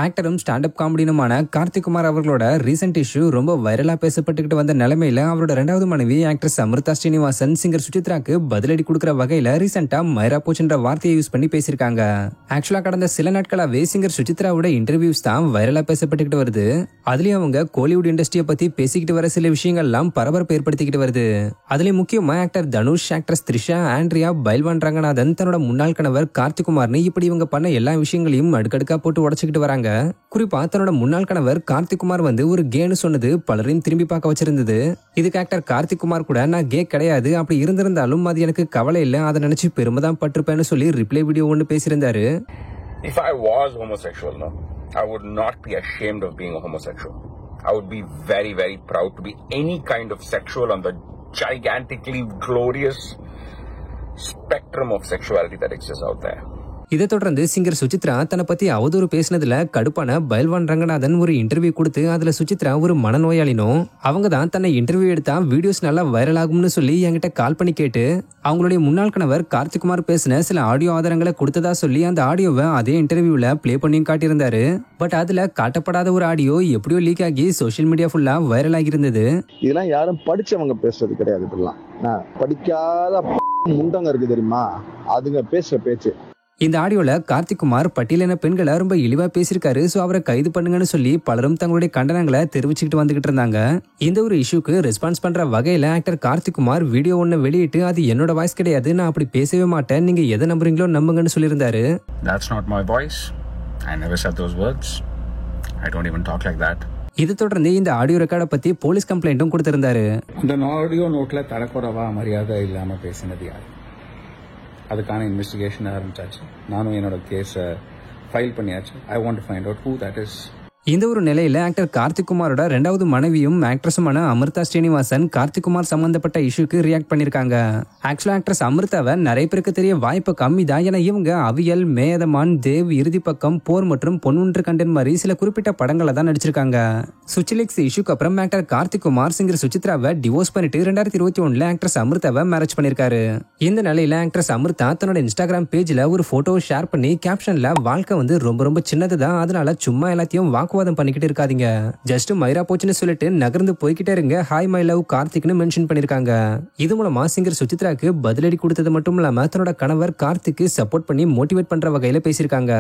ஆக்டரும் stand up காமெடியனுமான Karthik Kumar அவர்களோட recent issue ரொம்ப வைரலா பேசப்பட்டுக்கிட்டு வந்த நிலைமையில அவரோட ரெண்டாவது மனைவி ஆக்ட்ரஸ் அமிர்தா ஸ்ரீனிவாசன் சிங்கர் சுசித்ராக்கு பதிலடி கொடுக்கிற வகையில ரீசெண்டா மைரா போச்சுன்ற வார்த்தையை யூஸ் பண்ணி பேசியிருக்காங்க. ஆக்சுவலா கடந்த சில நாட்களாவே சிங்கர் சுசித்ராவோட இன்டர்வியூஸ் தான் வைரலா பேசப்பட்டுக்கிட்டு வருது. அதுலயும் அவங்க கோலிவுட் இண்டஸ்ட்ரியை பத்தி பேசிக்கிட்டு வர சில விஷயங்கள்லாம் பரபரப்பு ஏற்படுத்திக்கிட்டு வருது. அதுலயும் முக்கியமா ஆக்டர் தனுஷ், ஆக்ட்ரஸ் த்ரிஷா, ஆண்ட்ரியா, பைல்வான் ரங்கநாதன், தன்னோட முன்னாள் கணவர் கார்த்திக் குமார்னு இப்படி இவங்க பண்ண எல்லா விஷயங்களையும் அடுக்கடுக்கா போட்டு உடச்சுக்கிட்டு வராங்க. குறிப்பா தன்னோட முன்னாள் கணவர் கார்த்திக் குமார் ஒரு கேன்னு சொன்னது பலரையும் திரும்பி பார்க்க வச்சிருந்தது. இதுக்கு ஆக்டர் கார்த்திக் குமார் கூட நான் கே கிடையாது, அப்படி இருந்திருந்தாலும் அது எனக்கு கவலை இல்லை, அதை நினைச்சு பெருமைதான் பட்டிருப்பேன்னு சொல்லி ரிப்ளை வீடியோ ஒன்று பேசியிருந்தாரு. If I was homosexual, no, I would not be ashamed of being a homosexual. I would be very, very proud to be any kind of sexual on the gigantically glorious spectrum of sexuality that exists out there. இதை தொடர்ந்து singer Suchitra தன்னை பத்தி அவதூறு பேசினதுல கடுப்பான பைல்வான் ரங்கநாதன் ஒரு interview கொடுத்து அதுல சுசித்ரா ஒரு மனநோயாளினும் அவங்க தான் தன்னை இன்டர்வியூ எடுத்தா வீடியோஸ் நல்லா வைரல் ஆகும்னு சொல்லி என்கிட்ட கால் பண்ணி கேட்டு அவங்களுடைய முன்னாள் கணவர் கார்த்திக் குமார் பேசின சில ஆடியோ ஆதாரங்களை கொடுத்ததா சொல்லி அந்த ஆடியோவை அதே இன்டர்வியூல பிளே பண்ணியும் காட்டியிருந்தாரு. பட் அதுல காட்டப்படாத ஒரு ஆடியோ எப்படியோ லீக் ஆகி சோசியல் மீடியா ஃபுல்லா வைரல் ஆகி இருந்தது. இதெல்லாம் யாரும் படிச்சவங்க பேசுறது கிடையாது. இப்படிலாம் படிக்காத முண்டங்க இருக்கு தெரியுமா, அதுங்க பேசுற பேச்சு. இந்த ஆடியோல கார்த்திக் குமார் பட்டியலின பெண்களை ரொம்ப இழிவா பேசியிருக்காரு, சோ அவரை கைது பண்ணுங்கன்னு சொல்லி பலரும் தங்களுடைய கண்டனங்களை தெரிவிச்சுக்கிட்டு வந்துகிட்டு இருந்தாங்க. இந்த ஒரு இஷ்யூக்கு ரெஸ்பான்ஸ் பண்ற வகையில ஆக்டர் கார்த்திக் குமார் வீடியோ ஒன்னு வெளியிட்டு அது என்னோட வாய்ஸ் கிடையாது, நான் அப்படி பேசவே மாட்டேன், நீங்க எதை நம்புறீங்களோ நம்புங்கன்னு சொல்லியிருந்தாரு. That's not my voice. I never said those words. I don't even talk like that. இதை தொடர்ந்து இந்த ஆடியோ ரெக்கார்டை பத்தி போலீஸ் கம்ப்ளைண்ட்டும் கொடுத்திருந்தாரு. அந்த ஆடியோ நோட்ல தரக்குறவா மரியாதை இல்லாம பேசினது யாரு, அதுக்கான இன்வெஸ்டிகேஷன் ஆரம்பிச்சாச்சு. நானும் என்னோட கேஸை ஃபைல் பண்ணியாச்சு. I want to find out who that is. இந்த ஒரு நிலையில ஆக்டர் கார்த்திக் குமாரோட ரெண்டாவது மனைவியும் ஆக்ட்ரஸுமான அமிர்தா ஸ்ரீனிவாசன் கார்த்திக் குமார் சம்பந்தப்பட்ட இஷ்யூக்கு ரியாக்ட் பண்ணிருக்காங்க. ஆக்சுவலா ஆக்ட்ரஸ் அமிர்தாவை நிறைய பேருக்கு தெரிய வாய்ப்பு கம்மி தான். ஏன்னா இவங்க அவியல், மேதமான், தேவ், இறுதி பக்கம், போர் மற்றும் பொன்னொன்று கண்டன் மாதிரி சில குறிப்பிட்ட படங்களை தான் நடிச்சிருக்காங்க. சுச்சிலிக்ஸ் இஷ்யூக்கு அப்புறம் ஆக்டர் கார்த்திக் குமார் சிங்கர் சுசித்ராவை டிவோர்ஸ் பண்ணிட்டு 2021 ஆக்ட்ரஸ் அமிர்தாவை மேரேஜ் பண்ணிருக்காரு. இந்த நிலையில ஆக்ட்ரஸ் அமிர்தா தன்னோட இன்ஸ்டாகிராம் பேஜ்ல ஒரு போட்டோவை ஷேர் பண்ணி கேப்ஷன்ல வாழ்க்கை ரொம்ப ரொம்ப சின்னதுதான், அதனால சும்மா எல்லாத்தையும் வாக்குவாதம் பண்ணிக்கிட்டு இருக்காதீங்க, ஜஸ்ட் மைரா போச்சுன்னு சொல்லிட்டு நகர்ந்து போய்கிட்டே இருங்க, ஹாய் மை லவ் கார்த்திக்னு மென்ஷன் பண்ணிருக்காங்க. இது மூலமா சிங்கர் சுசித்ராக்கு பதிலடி கொடுத்தது மட்டும் இல்லாம தன்னோட கணவர் கார்த்திக்கு சப்போர்ட் பண்ணி மோட்டிவேட் பண்ற வகையில பேசியிருக்காங்க.